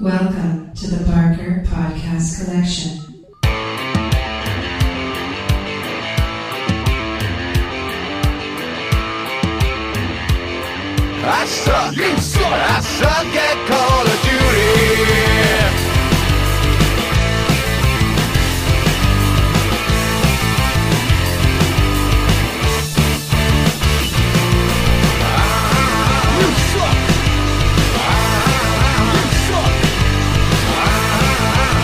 Welcome to the Parker Podcast Collection. I suck, you suck, I suck at Call of Duty. You suck. You suck.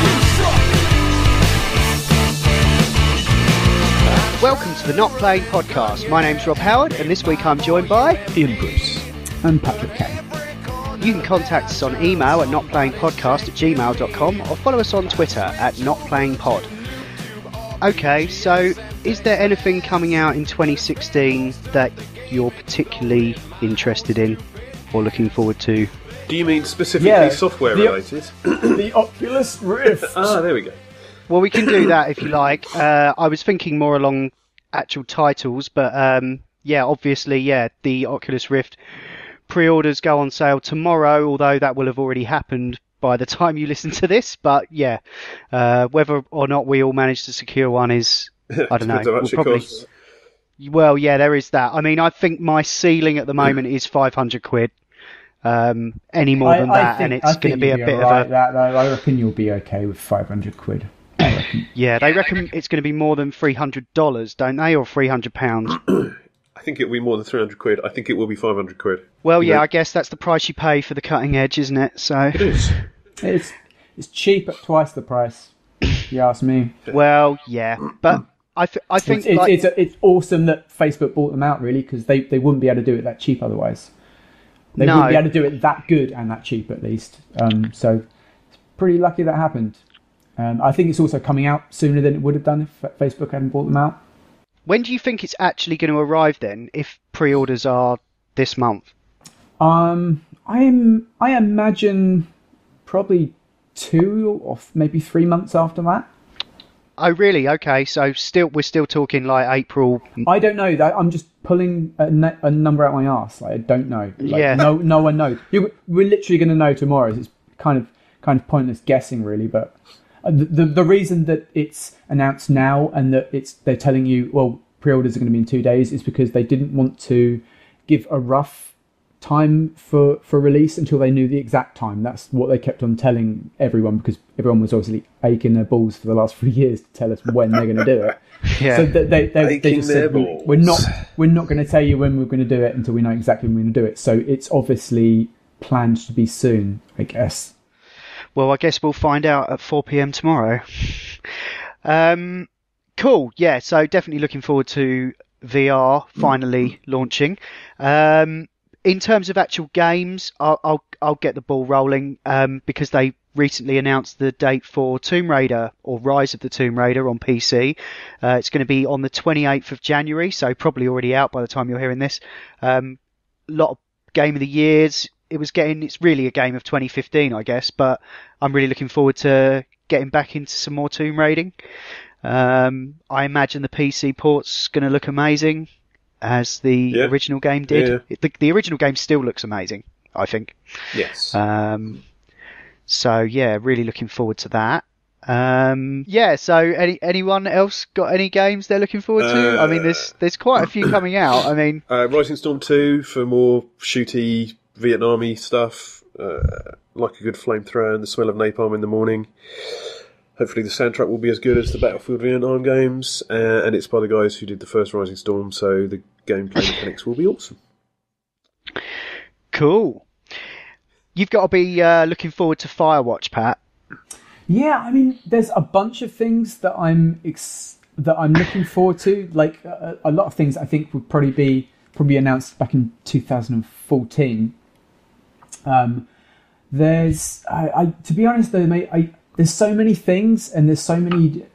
You suck. Welcome to the Not Playing Podcast. My name's Rob Howard, and this week I'm joined by Ian Bruce and Patrick Kane. You can contact us on email at notplayingpodcast@gmail.com or follow us on Twitter at notplayingpod. Okay, so is there anything coming out in 2016 that you're particularly interested in or looking forward to? Do you mean specifically software related? The Oculus Rift. There we go. Well, we can do that if you like. I was thinking more along actual titles, but obviously, the Oculus Rift pre-orders go on sale tomorrow, although that will have already happened by the time you listen to this. But whether or not we all manage to secure one is, I don't know. Costs. Well, yeah, there is that. I mean, I think my ceiling at the moment is 500 quid. Any more than that, and it's going to be a bit of a... I reckon you'll be okay with 500 quid. Yeah, they reckon it's going to be more than $300, don't they, or £300? I think it'll be more than 300 quid. I think it will be 500 quid. Well, yeah, I guess that's the price you pay for the cutting edge, isn't it? So it is. It's cheap at twice the price, if you ask me. Well, yeah, but I think it's awesome that Facebook bought them out, really, because they wouldn't be able to do it that cheap otherwise. They wouldn't be able to do it that good and that cheap, at least. So it's pretty lucky that happened. I think it's also coming out sooner than it would have done if Facebook hadn't bought them out. When do you think it's actually going to arrive then, if pre-orders are this month? I imagine probably 2 or maybe 3 months after that. Oh, really? Okay, so we're still talking like April. I don't know. I'm just pulling a number out my arse. I don't know. No one knows. We're literally going to know tomorrow. It's kind of pointless guessing, really. But the reason that it's announced now and that they're telling you, well, pre-orders are going to be in 2 days, is because they didn't want to give a rough time for release until they knew the exact time. That's what they kept on telling everyone, because everyone was obviously aching their balls for the last 3 years to tell us when they're going to do it. Yeah. So they just said, we're not going to tell you when we're going to do it until we know exactly when we're going to do it. So it's obviously planned to be soon, I guess. Well, I guess we'll find out at 4 p.m. tomorrow. Cool. Yeah, so definitely looking forward to VR finally launching. In terms of actual games, I'll get the ball rolling because they recently announced the date for Tomb Raider, or Rise of the Tomb Raider, on PC. It's going to be on the 28th of January, so probably already out by the time you're hearing this. Lot of Game of the Years. It's really a game of 2015, I guess, but I'm really looking forward to getting back into some more Tomb Raiding. I imagine the PC port's going to look amazing, as the original game did. Yeah. The original game still looks amazing, I think. Yes. So yeah, really looking forward to that. So anyone else got any games they're looking forward to? I mean, there's quite a few coming out. I mean, Rising Storm 2 for more shooty Vietnamese stuff, like a good flamethrower and the smell of napalm in the morning. Hopefully the soundtrack will be as good as the Battlefield Vietnam games, and it's by the guys who did the first Rising Storm, so the gameplay mechanics will be awesome. Cool. You've got to be looking forward to Firewatch, Pat. Yeah, I mean, there's a bunch of things that I'm looking forward to. Like a lot of things I think would probably be announced back in 2014. To be honest though, there's so many things, and there's so many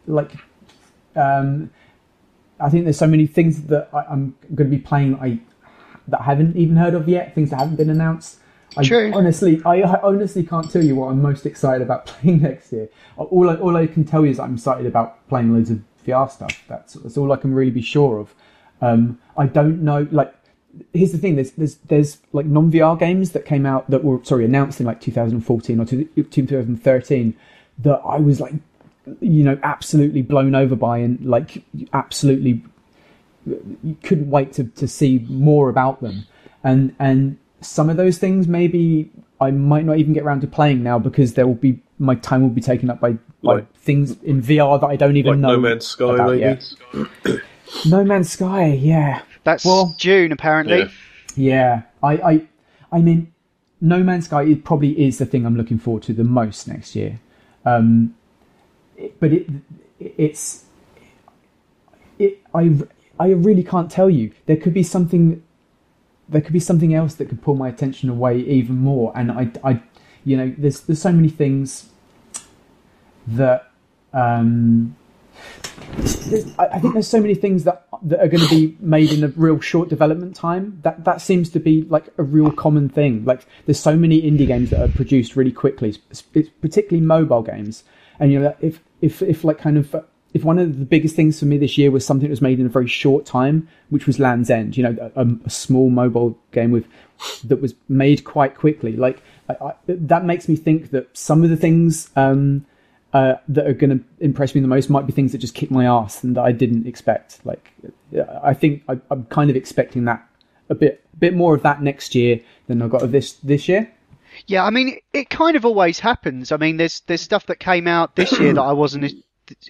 I think there's so many things that I'm going to be playing that I haven't even heard of yet. Things that haven't been announced. I honestly can't tell you what I'm most excited about playing next year. All I can tell you is that I'm excited about playing loads of VR stuff. That's all I can really be sure of. I don't know, here's the thing: there's like non-VR games that came out that were announced in like 2014 or 2013 that I was like, absolutely blown over by, and like absolutely you couldn't wait to see more about them. And some of those things maybe I might not even get around to playing now because my time will be taken up by things in VR that I don't even know. No Man's Sky, about maybe. Yet. No Man's Sky, yeah. That's June, apparently. Yeah. I mean, No Man's Sky, it probably is the thing I'm looking forward to the most next year. But I really can't tell you. There could be something else that could pull my attention away even more. And I there's so many things that I think there's so many things that are going to be made in a real short development time. That seems to be like a real common thing. Like there's so many indie games that are produced really quickly, particularly mobile games. And if one of the biggest things for me this year was something that was made in a very short time, which was Land's End, a small mobile game that was made quite quickly. Like that makes me think that some of the things that are going to impress me the most might be things that just kick my ass and that I didn't expect. Like I think I'm kind of expecting that a bit more of that next year than I got of this year. Yeah, I mean, it kind of always happens. I mean, there's stuff that came out this year that I wasn't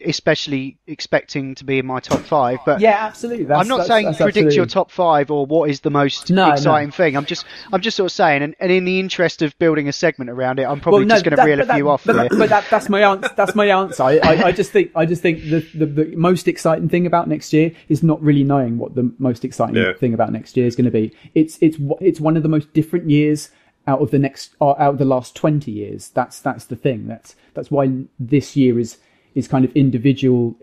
especially expecting to be in my top 5. But yeah, absolutely. I'm not saying predict your top 5 or what is the most exciting thing. I'm just sort of saying, and in the interest of building a segment around it, I'm probably just going to reel a few off here. But that's my answer. That's my answer. I just think the most exciting thing about next year is not really knowing what the most exciting thing about next year is going to be. It's one of the most different years out of the last 20 years. That's the thing. That's why this year is kind of individual.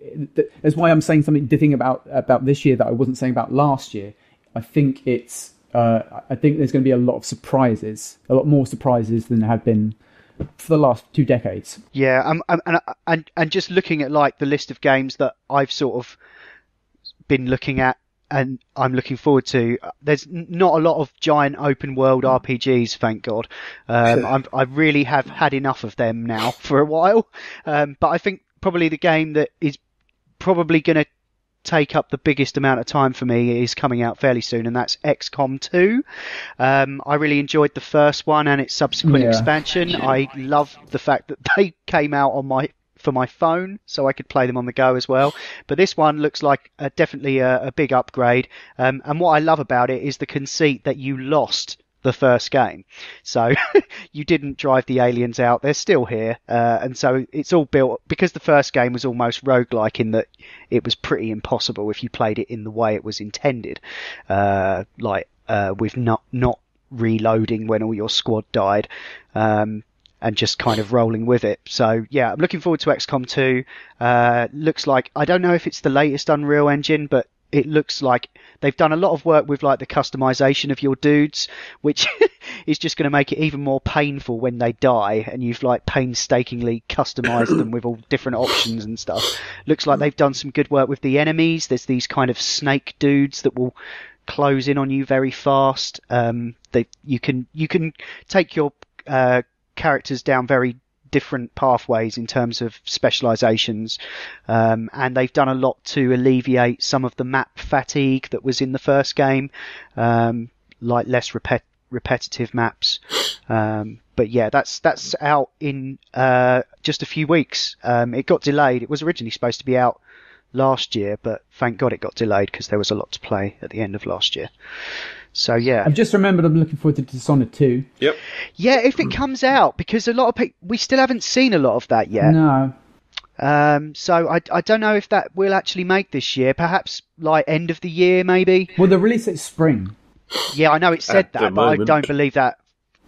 That's why I'm saying something different about this year that I wasn't saying about last year. I think there's going to be a lot of surprises, a lot more surprises than there have been for the last 2 decades. Yeah, and just looking at like the list of games that I've sort of been looking at and I'm looking forward to, there's not a lot of giant open world RPGs, thank God. I really have had enough of them now for a while. But I think probably the game that is probably going to take up the biggest amount of time for me is coming out fairly soon, and that's XCOM 2. I really enjoyed the first one and its subsequent expansion. I love the fact that they came out for my phone, so I could play them on the go as well. But this one looks like definitely a big upgrade. And what I love about it is the conceit that you lost the first game. So you didn't drive the aliens out. They're still here. And so it's all built, because the first game was almost roguelike in that it was pretty impossible if you played it in the way it was intended. With not reloading when all your squad died. And just kind of rolling with it. So yeah, I'm looking forward to XCOM 2. Looks like, I don't know if it's the latest Unreal Engine, but it looks like they've done a lot of work with like the customization of your dudes, which is just going to make it even more painful when they die, and you've like painstakingly customized them with all different options and stuff. Looks like they've done some good work with the enemies. There's these kind of snake dudes that will close in on you very fast. You can take your characters down very different pathways in terms of specializations, and they've done a lot to alleviate some of the map fatigue that was in the first game, like less repetitive maps. But yeah, that's out in just a few weeks. It got delayed. It was originally supposed to be out last year, but thank God it got delayed because there was a lot to play at the end of last year. So yeah, I've just remembered I'm looking forward to Dishonored 2. Yep. Yeah, if it comes out, because a lot of people, we still haven't seen a lot of that yet. No. So I don't know if that will actually make this year. Perhaps like end of the year, maybe. Well, the release is spring. Yeah, I know it said that, but I don't believe that.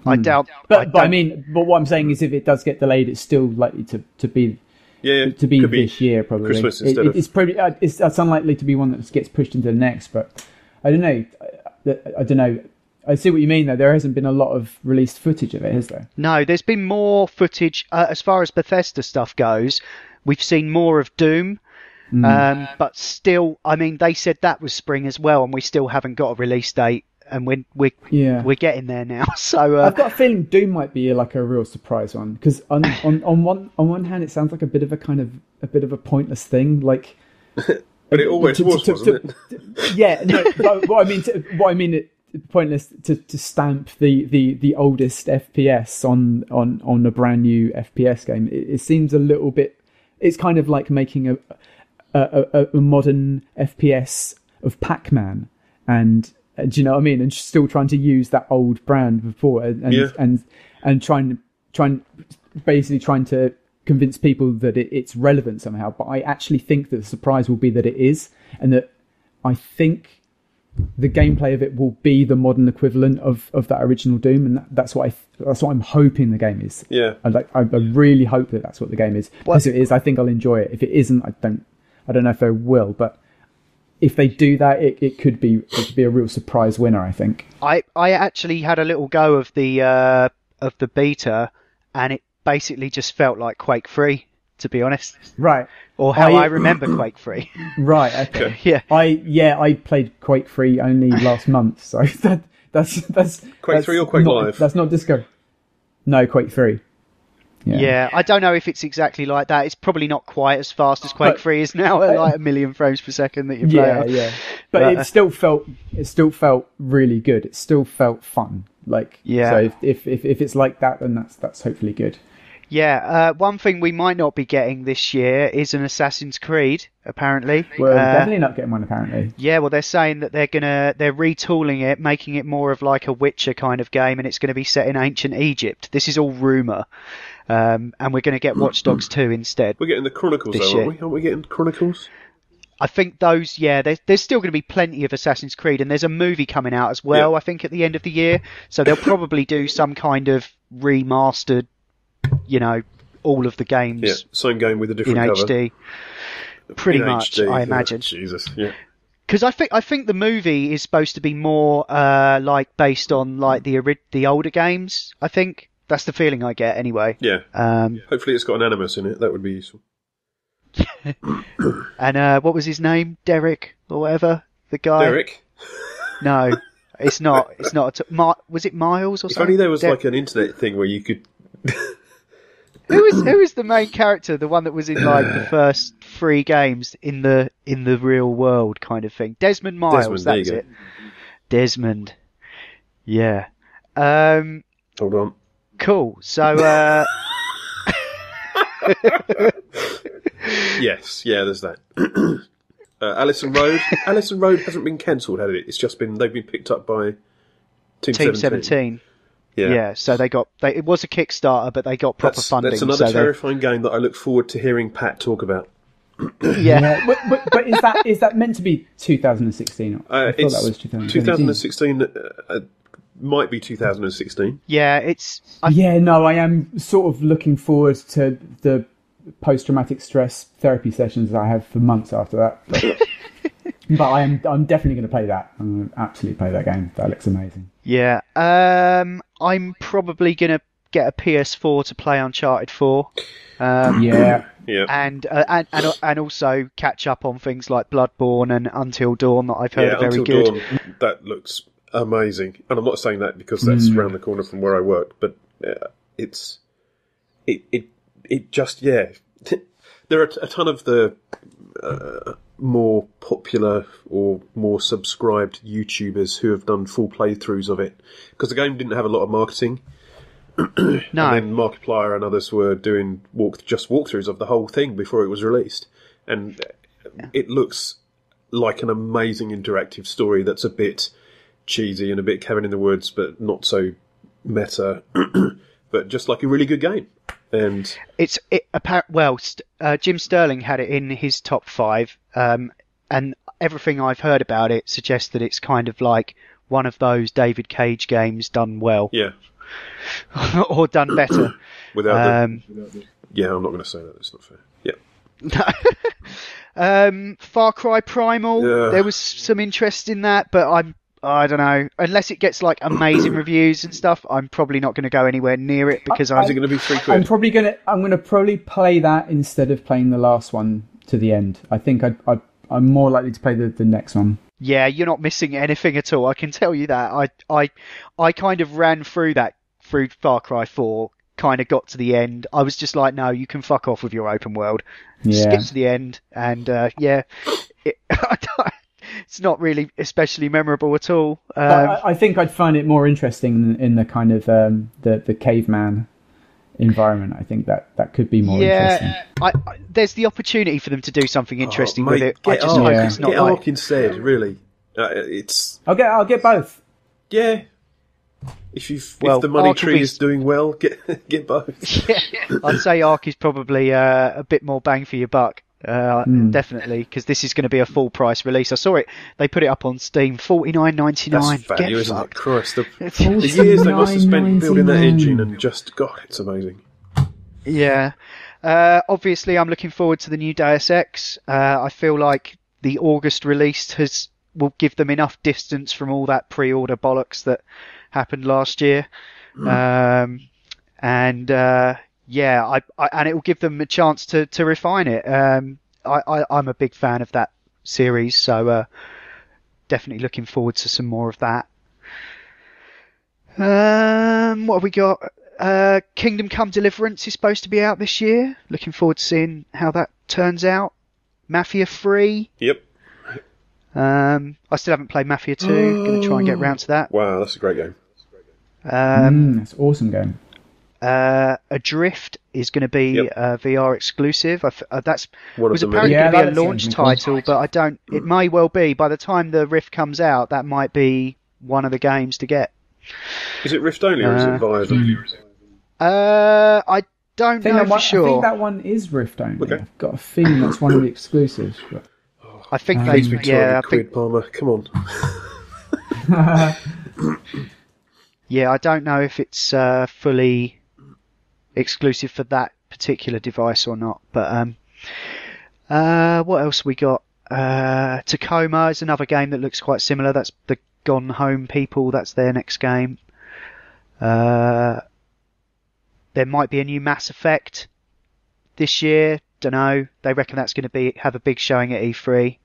I doubt. But what I'm saying is, if it does get delayed, it's still likely to be. To be this year, probably. Christmas instead it's probably it's unlikely to be one that gets pushed into the next. But I don't know. I don't know. I see what you mean, though. There hasn't been a lot of released footage of it, has there? No, there's been more footage as far as Bethesda stuff goes. We've seen more of Doom, but still, I mean, they said that was spring as well, and we still haven't got a release date and we're getting there now. So I've got a feeling Doom might be like a real surprise one, because on one hand it sounds like a bit of a pointless thing, like. But it always was, wasn't it? Yeah, no. But what I mean, pointless to stamp the oldest FPS on a brand new FPS game. It seems a little bit. It's kind of like making a modern FPS of Pac-Man, and do you know what I mean? And still trying to use that old brand before, and trying to convince people that it's relevant somehow. But I actually think that the surprise will be that it is, and that I think the gameplay of it will be the modern equivalent of that original Doom, and that's what I'm hoping the game is. Yeah, I really hope that that's what the game is. Because if it is, I think I'll enjoy it. If it isn't, I don't know if I will. But if they do that, it could be a real surprise winner, I think. I actually had a little go of the beta, and it basically just felt like Quake 3, to be honest. Right. Or how I remember Quake 3. Right. Okay. Yeah. I played Quake 3 only last month, so that's Quake 3 or Quake Live? That's not Disco. No, Quake 3. Yeah, I don't know if it's exactly like that. It's probably not quite as fast as Quake 3 is now, at like 1 million frames per second that you play at. Yeah. But it still felt really good. It still felt fun. Like, so if it's like that, then that's hopefully good. Yeah, one thing we might not be getting this year is an Assassin's Creed, apparently. We're definitely not getting one, apparently. Yeah, well, they're saying that they're retooling it, making it more of like a Witcher kind of game, and it's going to be set in ancient Egypt. This is all rumour. And we're going to get Watch Dogs 2 instead. We're getting the Chronicles, though, aren't we? Aren't we getting Chronicles? I think those, there's still going to be plenty of Assassin's Creed, and there's a movie coming out as well, I think, at the end of the year. So they'll probably do some kind of remastered, all of the games. Yeah, same game with a different in cover. HD. Pretty much, HD, I imagine. Jesus, yeah. Because I think the movie is supposed to be more like based on like the older games. I think that's the feeling I get anyway. Yeah. Hopefully, it's got an Animus in it. That would be useful. And what was his name? Derek or whatever. The guy. Derek. No, it's not. It's not. Was it Miles or something? If only there was like an internet thing where you could. Who is the main character? The one that was in like the first 3 games in the real world kind of thing. Desmond Miles. That's it. Desmond. Yeah. Hold on. Cool. So. Yes. Yeah. There's that. Allison Road. Allison Road hasn't been cancelled, has it? It's just they've been picked up by Team 17. Yeah, so it was a Kickstarter, but they got proper funding. That's another terrifying game that I look forward to hearing Pat talk about. Yeah. But is that meant to be 2016? I thought that was 2016. 2016 might be 2016. Yeah, I am sort of looking forward to the post-traumatic stress therapy sessions that I have for months after that. But I'm definitely going to play that. I'm going to absolutely play that game. That looks amazing. Yeah. I'm probably going to get a PS4 to play Uncharted 4. Yeah. And also catch up on things like Bloodborne and Until Dawn that I've heard are very Until good. Dawn, that looks amazing. And I'm not saying that because that's around the corner from where I work, but it just there are a ton of the more popular or more subscribed YouTubers who have done full playthroughs of it, because the game didn't have a lot of marketing. No. And then Markiplier and others were doing walkthroughs of the whole thing before it was released, and it looks like an amazing interactive story that's a bit cheesy and a bit Cabin in the Woods, but not so meta, but just like a really good game. And Jim Sterling had it in his top 5, and everything I've heard about it suggests that it's kind of like one of those David Cage games done well. Yeah. Or done better. without yeah, I'm not going to say that. It's not fair. Yeah. Far Cry Primal. Yeah. There was some interest in that, but I don't know. Unless it gets like amazing reviews and stuff, I'm probably not going to go anywhere near it because is it going to be £3? I'm going to probably play that instead of playing the last one to the end. I think I'm more likely to play the next one. Yeah, you're not missing anything at all. I can tell you that. I kind of ran through Far Cry 4, kind of got to the end. I was just like, no, you can fuck off with your open world. Skip to the end, and it's not really especially memorable at all. I think I'd find it more interesting in the kind of the caveman environment. I think that could be more interesting. There's the opportunity for them to do something interesting mate, with it. I just Ark. hope it's not Get like... Ark instead, really. It's... I'll get both. Yeah. If the money Ark tree is doing well, get both. Yeah, I'd say Ark is probably a bit more bang for your buck. Definitely, because this is going to be a full price release. I saw it; they put it up on Steam, $49.99. That's value, isn't it? Christ, the years they must have spent building that engine, and just God, it's amazing. Yeah, obviously, I'm looking forward to the new Deus Ex. I feel like the August release will give them enough distance from all that pre-order bollocks that happened last year, and it will give them a chance to refine it. I'm a big fan of that series, so definitely looking forward to some more of that. What have we got? Kingdom Come Deliverance is supposed to be out this year. Looking forward to seeing how that turns out. Mafia 3. Yep. I still haven't played Mafia 2. Going to try and get round to that. Wow, that's a great game. It's an awesome game. Adrift is going to be VR exclusive. That was apparently many. going to be a launch title, but I don't. It may well be. By the time the Rift comes out, that might be one of the games to get. Is it Rift only, or is it Vive? I don't know for sure. I think that one is Rift only. Okay. I've got a feeling that's one of the exclusives. But... I think they. Yeah, I think. Palmer, come on. Yeah, I don't know if it's fully exclusive for that particular device or not. But what else we got? Tacoma is another game that looks quite similar. That's the Gone Home people. That's their next game. There might be a new Mass Effect this year. Don't know. They reckon that's going to have a big showing at E3.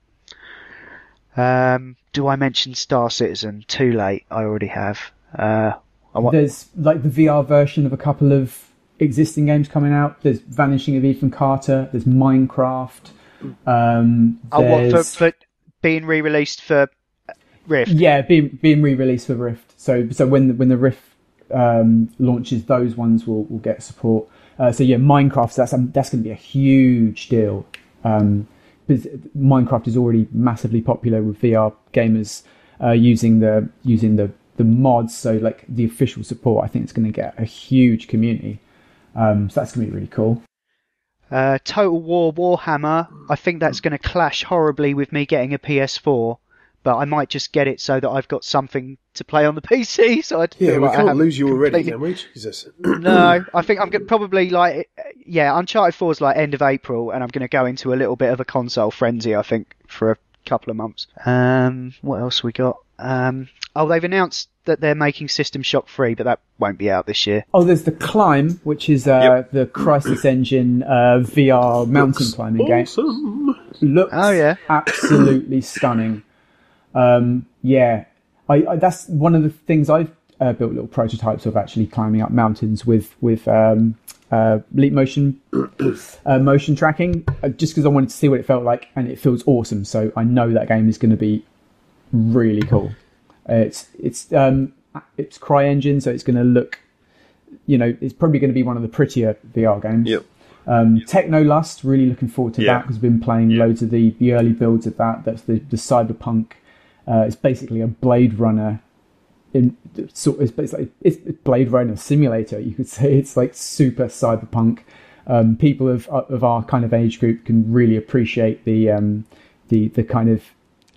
Do I mention Star Citizen? Too late. I already have. There's like the VR version of a couple of existing games coming out. There's Vanishing of Ethan Carter. There's Minecraft. For being re-released for Rift? Yeah, being re-released for Rift. So when the Rift launches, those ones will get support. Minecraft. That's going to be a huge deal. Because Minecraft is already massively popular with VR gamers using the mods. So like the official support, I think it's going to get a huge community. So that's going to be really cool. Total War Warhammer. I think that's going to clash horribly with me getting a PS4. But I might just get it so that I've got something to play on the PC. So we can't lose you already, can we? Jesus. No, I think I'm probably Uncharted 4 is like end of April, and I'm going to go into a little bit of a console frenzy, I think, for a couple of months. What else we got? They've announced that they're making System Shock 3, but that won't be out this year. Oh, there's the Climb, which is the Crysis Engine VR mountain climbing game. Looks absolutely stunning. That's one of the things I've built little prototypes of, actually climbing up mountains with Leap Motion motion tracking, just because I wanted to see what it felt like, and it feels awesome. So I know that game is going to be really cool. It's CryEngine, so it's going to look, it's probably going to be one of the prettier VR games. Yep. Technolust, really looking forward to that, because I've been playing loads of the early builds of that. That's the Cyberpunk. It's basically a Blade Runner. It's Blade Runner simulator. You could say it's like super cyberpunk. People of our kind of age group can really appreciate the kind of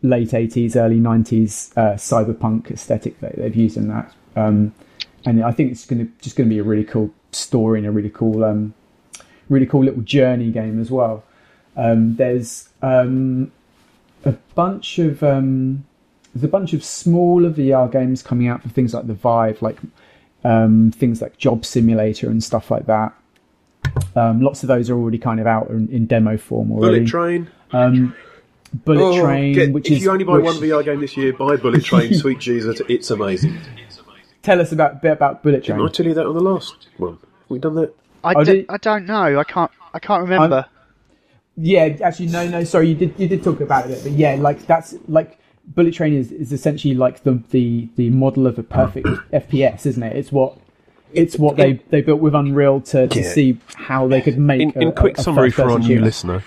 late 80s, early 90s cyberpunk aesthetic that they've used in that. And I think it's going to be a really cool story and a really cool little journey game as well. There's a bunch of smaller VR games coming out for things like the Vive, like things like Job Simulator and stuff like that. Lots of those are already kind of out in demo form already. Bullet Train. Bullet Train, which if is... you only buy one VR game this year, buy Bullet Train. Sweet Jesus, it's amazing. Tell us a bit about Bullet Train. Didn't I tell you that on the last one? Have we done that? I don't know. I can't remember. Yeah, actually, no. Sorry, you did talk about it, but yeah, like that's like Bullet Train is essentially like the model of a perfect FPS, isn't it? It's what they built with Unreal to see how they could make. In quick summary for our new shooter. listener,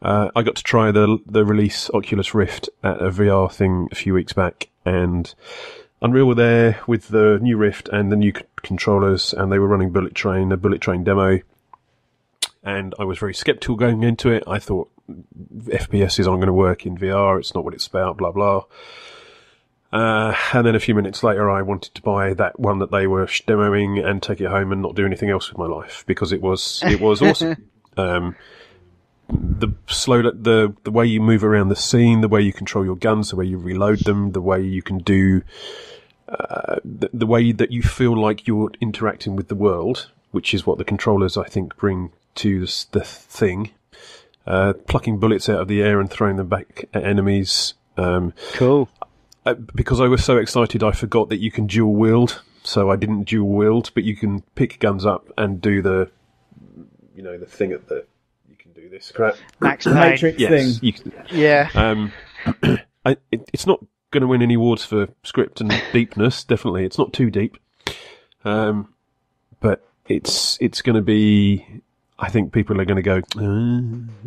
I got to try the release Oculus Rift at a VR thing a few weeks back, and Unreal were there with the new Rift and the new controllers, and they were running a Bullet Train demo. And I was very sceptical going into it. I thought FPSs aren't going to work in VR. It's not what it's about, blah, blah. And then a few minutes later, I wanted to buy that one that they were demoing and take it home and not do anything else with my life because it was awesome. The way you move around the scene, the way you control your guns, the way you reload them, the way you can do, the way that you feel like you're interacting with the world, which is what the controllers, I think, bring to the thing. Plucking bullets out of the air and throwing them back at enemies. Cool. Because I was so excited, I forgot that you can dual wield. So I didn't dual wield, but you can pick guns up and do the thing at the. You can do this crap. Max The Payne. Matrix Yes, thing. Yeah. It's not going to win any awards for script and deepness. Definitely, it's not too deep. But it's going to be. I think people are going to go,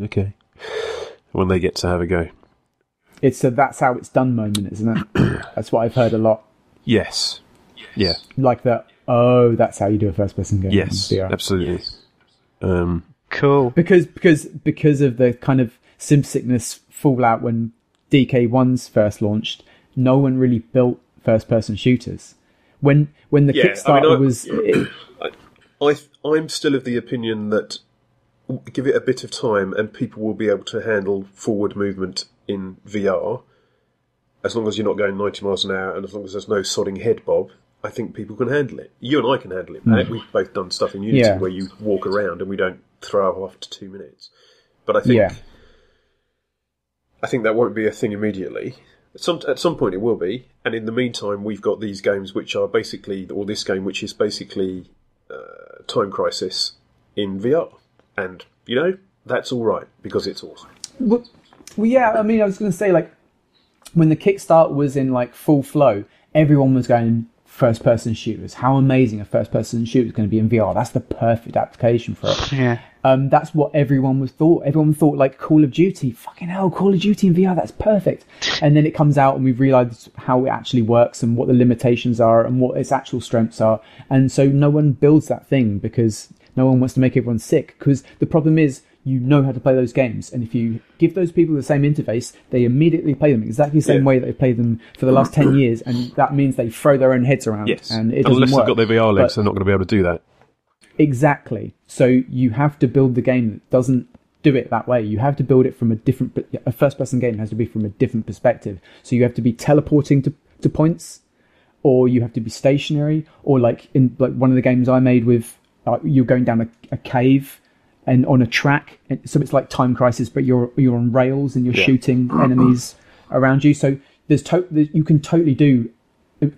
okay, when they get to have a go. It's a that's how it's done moment, isn't it? That's what I've heard a lot. Yes. Yeah. Like that. That's how you do a first-person game. Yes. in VR. Absolutely. Cool. Because of the kind of sim sickness fallout when DK1's first launched, no one really built first-person shooters. When the Kickstarter was. I'm still of the opinion that give it a bit of time and people will be able to handle forward movement in VR. As long as you're not going 90 miles an hour and as long as there's no sodding head bob, I think people can handle it. You and I can handle it, Matt. We've both done stuff in Unity where you walk around and we don't throw up after 2 minutes. But I think that won't be a thing immediately. At some point it will be. And in the meantime, we've got these games which are basically, or this game which is basically Time Crisis in VR. And, that's all right because it's awesome. Well, yeah, I mean, I was going to say, like, when the Kickstart was in, like, full flow, everyone was going first-person shooters. How amazing a first-person shooter is going to be in VR. That's the perfect application for it. Yeah. That's what everyone thought. Everyone thought, like, Call of Duty. Fucking hell, Call of Duty in VR, that's perfect. And then it comes out and we've realised how it actually works and what the limitations are and what its actual strengths are. And so no one builds that thing because no one wants to make everyone sick. Because the problem is, you know how to play those games, and if you give those people the same interface, they immediately play them exactly the same way that they played them for the last 10 years, and that means they throw their own heads around. Yes, and it doesn't unless work. they've got their VR legs, they're not going to be able to do that. Exactly. So you have to build the game that doesn't do it that way. You have to build it from a first-person game has to be from a different perspective. So you have to be teleporting to points, or you have to be stationary, or like in one of the games I made with, you're going down a cave and on a track, so it's like Time Crisis, but you're on rails and you're shooting enemies around you. So you can totally do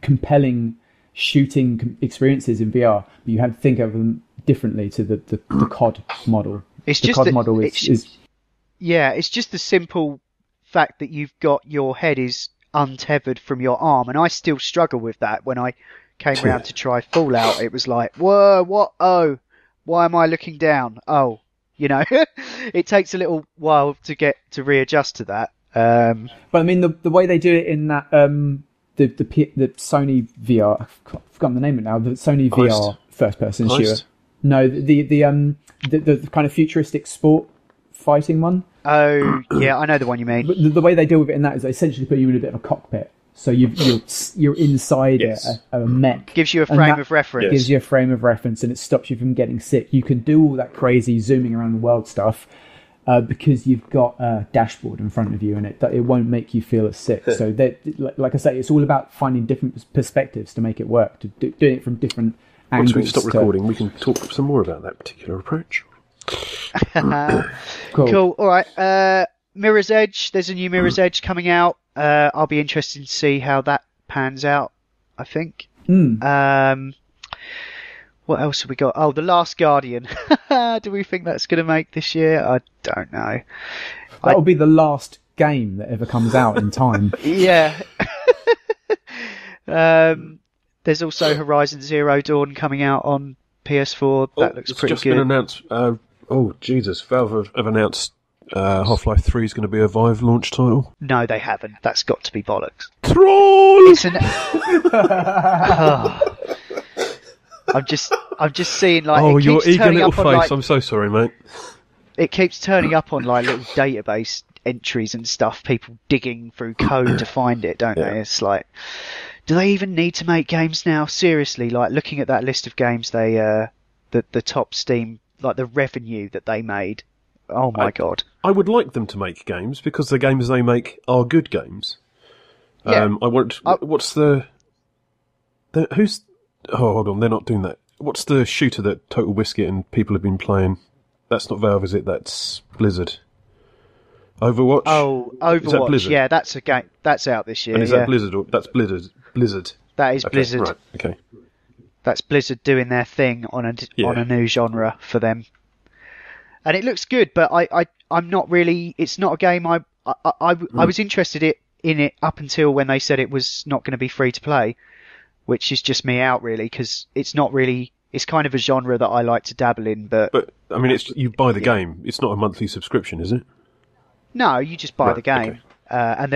compelling shooting experiences in VR, but you have to think of them differently to the COD model. It's the just COD model is it's just the simple fact that you've got your head is untethered from your arm, and I still struggle with that. When I came round to try Fallout, it was like, whoa, what? Oh. Why am I looking down? Oh, it takes a little while to readjust to that. But I mean, the way they do it in that the Sony VR, I've forgotten the name of it now. The Sony VR first-person shooter. No, the kind of futuristic sport fighting one. Oh, yeah, I know the one you mean. But the way they deal with it in that is they essentially put you in a bit of a cockpit. So you're inside a mech. Gives you a frame of reference. Gives you a frame of reference, and it stops you from getting sick. You can do all that crazy zooming around the world stuff because you've got a dashboard in front of you, and it won't make you feel as sick. So like I say, it's all about finding different perspectives to make it work, doing it from different angles. Once we stop recording, we can talk some more about that particular approach. Cool. All right. Mirror's Edge. There's a new Mirror's Edge coming out. I'll be interested to see how that pans out, I think. What else have we got? Oh, The Last Guardian. Do we think that's going to make this year? I don't know. That'll be the last game that ever comes out in time. Yeah. There's also Horizon Zero Dawn coming out on PS4. That looks pretty good. It's just been announced. Valve have announced Half-Life 3 is going to be a Vive launch title. No, they haven't. That's got to be bollocks. Troll! It's an... I'm just seeing like. Oh, it keeps your eager turning little up face. on, like, I'm so sorry, mate. It keeps turning up on like little database entries and stuff. People digging through code to find it, don't they? It's like, do they even need to make games now? Seriously, like looking at that list of games, the top Steam, like the revenue that they made. Oh my god! I would like them to make games because the games they make are good games. Yeah. What's the who's? Oh, hold on, they're not doing that. What's the shooter that Total Biscuit and people have been playing? That's not Valve, is it? That's Blizzard. Overwatch? Oh, Overwatch. Is that Blizzard? Yeah, that's a game. That's out this year. And is that Blizzard? Or that's Blizzard. That is Okay, Blizzard. Right. Okay. That's Blizzard doing their thing on a new genre for them, and it looks good. But I'm not really. It's not a game I was interested in it up until when they said it was not going to be free to play, which is just me out really, because it's not really. It's kind of a genre that I like to dabble in, but I mean, it's you buy the game. It's not a monthly subscription, is it? No, you just buy Right, the game, okay. and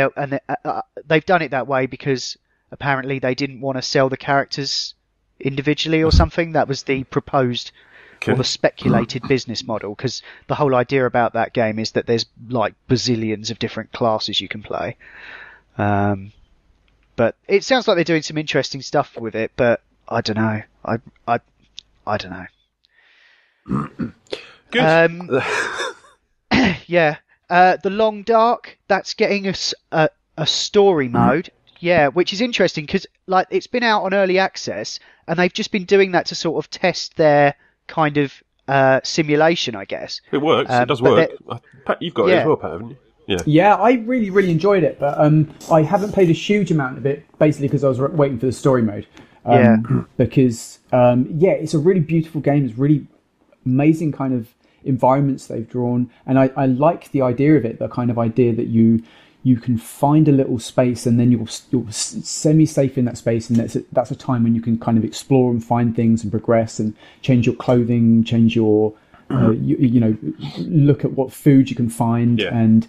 they've done it that way because apparently they didn't want to sell the characters individually or something. That was the proposed or the speculated business model, because the whole idea about that game is that there's like bazillions of different classes you can play. But it sounds like they're doing some interesting stuff with it, but I don't know. I don't know. Good. Yeah. The Long Dark, that's getting us a story mode. Yeah, which is interesting because like it's been out on early access and they've just been doing that to sort of test their kind of simulation, I guess. It works. It does work. Pat, you've got it as well, Pat, haven't you? Yeah. Yeah, I really, really enjoyed it, but I haven't played a huge amount of it, basically because I was waiting for the story mode. Because, it's a really beautiful game. It's really amazing kind of environments they've drawn, and I like the idea of it, the kind of idea that you can find a little space and then you're semi-safe in that space, and that's a time when you can kind of explore and find things and progress and change your clothing, change your look at what food you can find and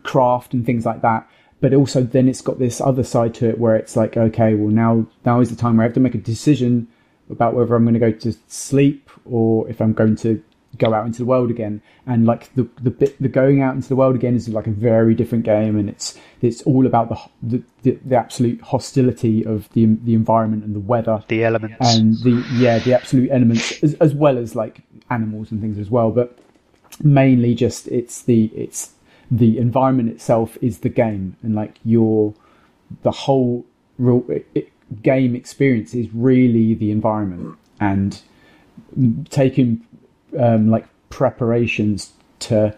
craft and things like that. But also then it's got this other side to it where it's like, okay, well now is the time where I have to make a decision about whether I'm going to go to sleep or if I'm going to go out into the world again. And like the going out into the world again is like a very different game, and it's all about the absolute hostility of the environment and the weather, the elements, and the absolute elements, as well as like animals and things as well. But mainly just it's the environment itself is the game, and like the whole game experience is really the environment, and taking like preparations to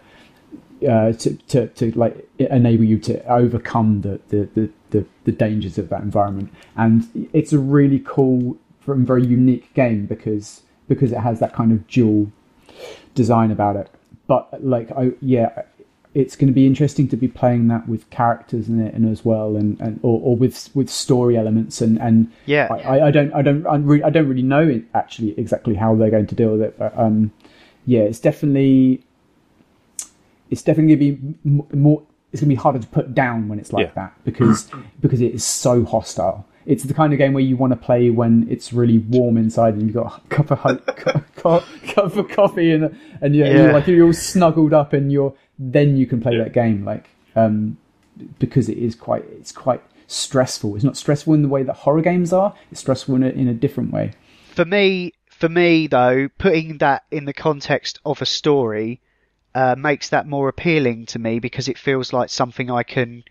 like enable you to overcome the dangers of that environment. And it's a really cool and very unique game because it has that kind of dual design about it. But like it's going to be interesting to be playing that with characters in it and as well, or with story elements and I don't really know actually exactly how they're going to deal with it, but it's definitely going to be more. It's going to be harder to put down when it's like that because it is so hostile. It's the kind of game where you want to play when it's really warm inside and you've got a cup of coffee and you're all snuggled up and then you can play that game, like because it's quite stressful. It's not stressful in the way that horror games are. It's stressful in a different way. For me though, putting that in the context of a story makes that more appealing to me, because it feels like something I can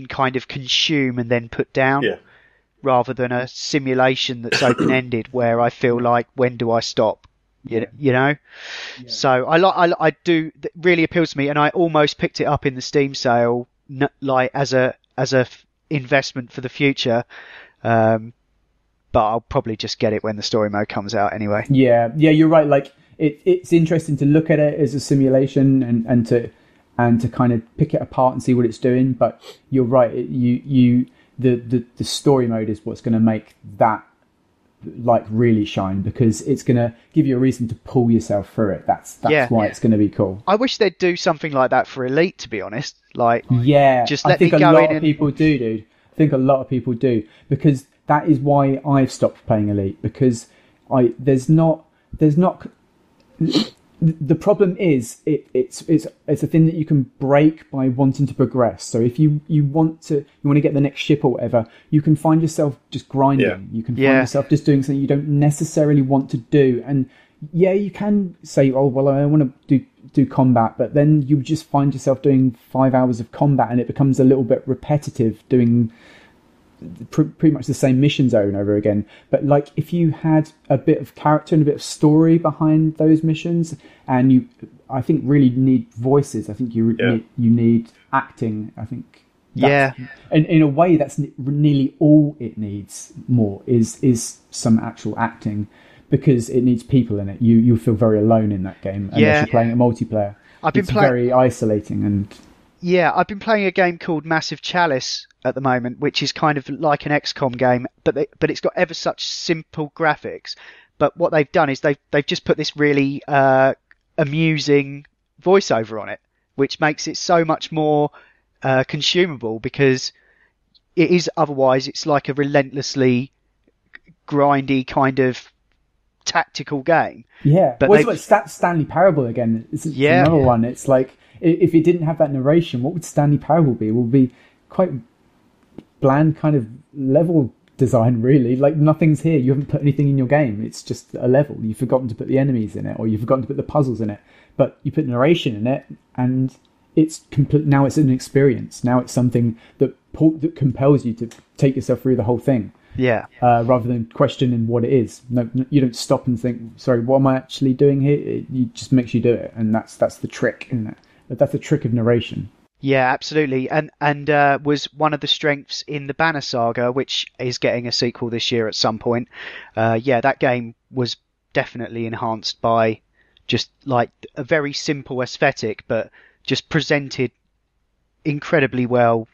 kind of consume and then put down, rather than a simulation that's open-ended where I feel like, when do I stop? You know, so I do really appeals to me, and I almost picked it up in the Steam sale, like as a investment for the future. But I'll probably just get it when the story mode comes out anyway. Yeah, you're right. Like it's interesting to look at it as a simulation and to kind of pick it apart and see what it's doing. But you're right. The story mode is what's going to make that like really shine, because it's going to give you a reason to pull yourself through it. That's why it's going to be cool. I wish they'd do something like that for Elite, to be honest. Like, just let I think me go a lot in of people do, dude. I think a lot of people do, because that is why I've stopped playing Elite, because there's not. The problem is it's a thing that you can break by wanting to progress. So if you want to get the next ship or whatever, you can find yourself just grinding. Yeah. You can find yourself just doing something you don't necessarily want to do. And yeah, you can say, oh well, I want to do combat, but then you just find yourself doing 5 hours of combat, and it becomes a little bit repetitive, doing pretty much the same missions over and over again. But like, if you had a bit of character and a bit of story behind those missions, and I think really need voices. I think you need acting. I think and in a way that's nearly all it needs more is some actual acting, because it needs people in it. You feel very alone in that game unless you're playing it multiplayer. It's very isolating. And I've been playing a game called Massive Chalice at the moment, which is kind of like an XCOM game, but it's got ever such simple graphics. But what they've done is they've just put this really amusing voiceover on it, which makes it so much more consumable, because it is otherwise it's like a relentlessly grindy kind of tactical game. Yeah, but it's like Stanley Parable again. It's another one. It's like, if it didn't have that narration, what would Stanley Parable be? It would be quite bland kind of level design, really. Like, nothing's here. You haven't put anything in your game. It's just a level. You've forgotten to put the enemies in it, or you've forgotten to put the puzzles in it. But you put narration in it, and it's complete. Now it's an experience. Now it's something that compels you to take yourself through the whole thing. Yeah. Rather than questioning what it is. No, you don't stop and think, sorry, what am I actually doing here? It just makes you do it, and that's the trick, isn't it? That's the trick of narration. Yeah, absolutely, and was one of the strengths in the Banner Saga, which is getting a sequel this year at some point. That game was definitely enhanced by just like a very simple aesthetic, but just presented incredibly well,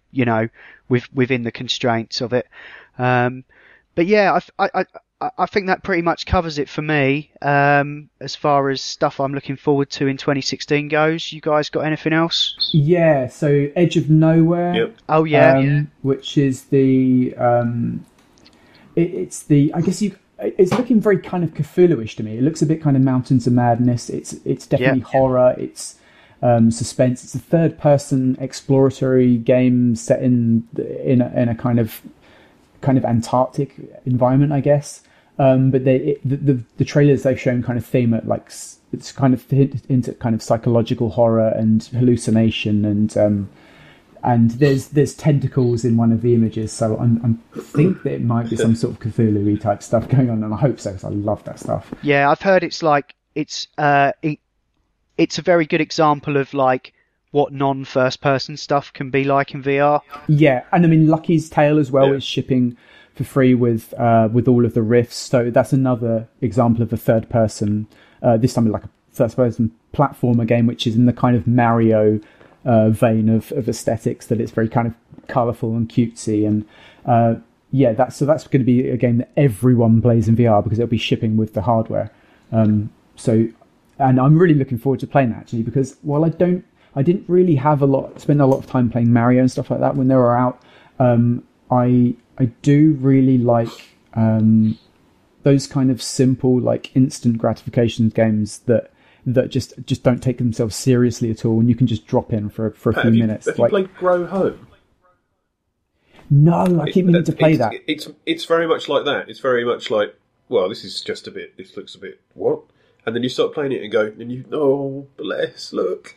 within the constraints of it. But yeah, I think that pretty much covers it for me. As far as stuff I'm looking forward to in 2016 goes, you guys got anything else? Yeah, so Edge of Nowhere. Yep. Oh yeah, which is the it's looking very kind of Cthulhu-ish to me. It looks a bit kind of Mountains of Madness. It's definitely horror. It's suspense. It's a third-person exploratory game set in a kind of Antarctic environment, I guess. But the trailers they've shown kind of theme at like it's kind of into kind of psychological horror and hallucination, and there's tentacles in one of the images, so I think that it might be some sort of Cthulhu-y type stuff going on, and I hope so, because I love that stuff. Yeah, I've heard it's a very good example of like what non-first person stuff can be like in VR. Yeah, and I mean Lucky's Tale as well is shipping for free with all of the rifts, so that's another example of a third person, this time like a first person platformer game, which is in the kind of Mario vein of aesthetics, that it's very kind of colourful and cutesy, and that's going to be a game that everyone plays in VR because it'll be shipping with the hardware. And I'm really looking forward to playing that, actually, because while I didn't really spend a lot of time playing Mario and stuff like that when they were out. I do really like those kind of simple, like instant gratification games that just don't take themselves seriously at all, and you can just drop in for a few minutes. Have you played Grow Home? No, I keep meaning to play that. It's very much like that. It's very much like, well, this looks a bit what? And then you start playing it and go, and oh, bless, look,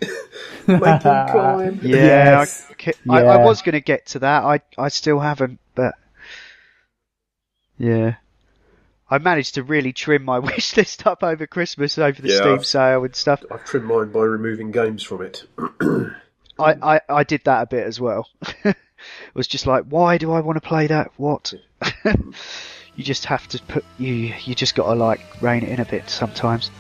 make him climb. Yeah, yes. I was going to get to that. I still haven't, but yeah. I managed to really trim my wish list up over Christmas over the Steam sale and stuff. I've trimmed mine by removing games from it. I did that a bit as well. It was just like, why do I want to play that? What? You just have to you just got to like rein it in a bit sometimes.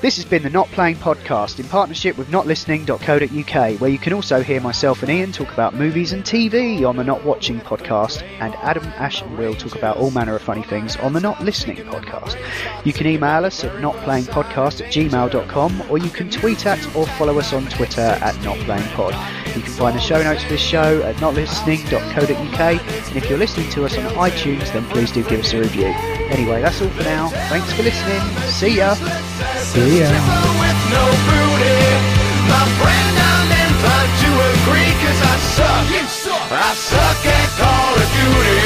This has been the Not Playing Podcast in partnership with notlistening.co.uk, where you can also hear myself and Ian talk about movies and TV on the Not Watching Podcast, and Adam, Ash and Will talk about all manner of funny things on the Not Listening Podcast. You can email us at notplayingpodcast@gmail.com, or you can tweet at or follow us on Twitter at notplayingpod. You can find the show notes for this show at notlistening.co.uk, and if you're listening to us on iTunes, then please do give us a review. Anyway, that's all for now. Thanks for listening. See ya. See ya. With no booty. My friend, I'm inclined to agree, 'cause I suck. I suck at Call of Duty.